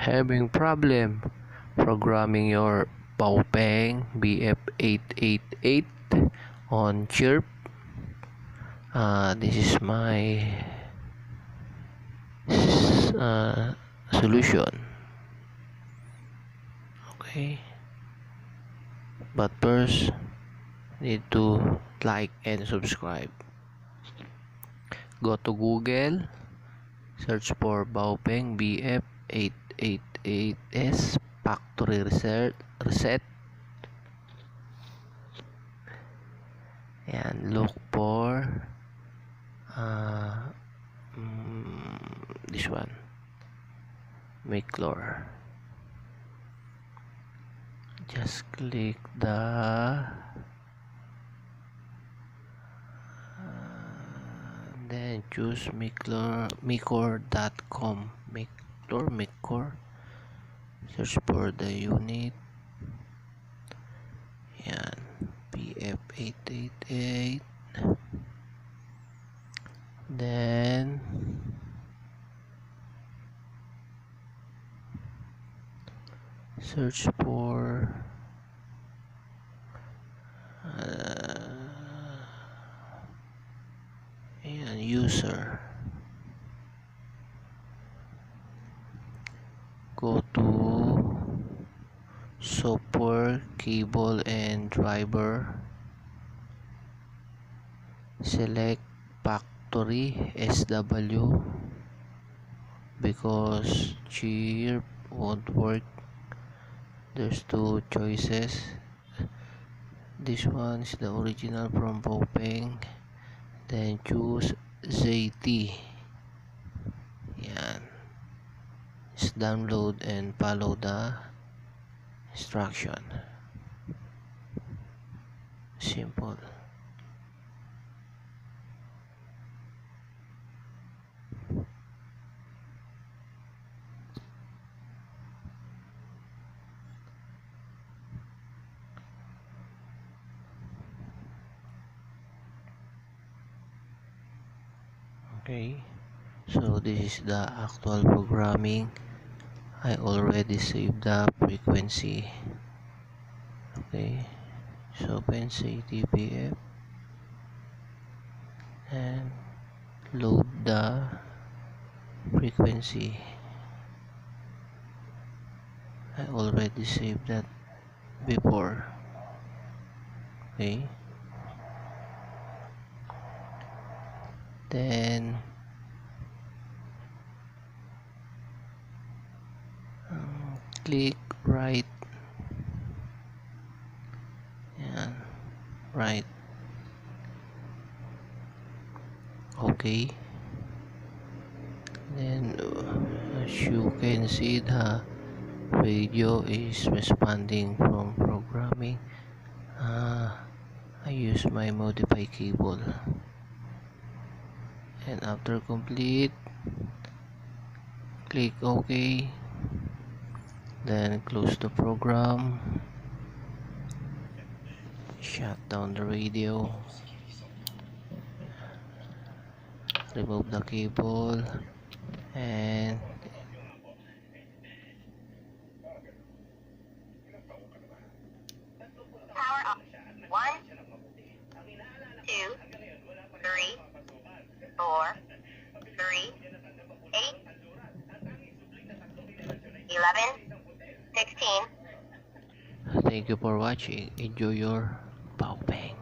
Having problem programming your Baopeng BF888 on Chirp? This is my solution. Okay, but first need to like and subscribe. Go to Google, search for Baopeng BF888S factory reset, and look for this one, Miclor. Just click the then choose micor.com. Micor, search for the unit. Yan, BF888. Then search for user. Go to software, cable and driver. Select factory SW because Chirp won't work. There's two choices. This one is the original from Baopeng. Then choose ZT. Yan. Just download and follow the instruction. Simple. Okay, so this is the actual programming. I already saved the frequency. Okay, so open CTPF and load the frequency. I already saved that before. Okay, then click right. Yan, right. Okay, then as you can see, the radio is responding from programming. I use my modify cable, and after complete, click OK, then close the program, shut down the radio, remove the cable, and power off. 1, 2, 3, 4, 3, 8, 11, 16. thank you for watching. Enjoy your Baopeng.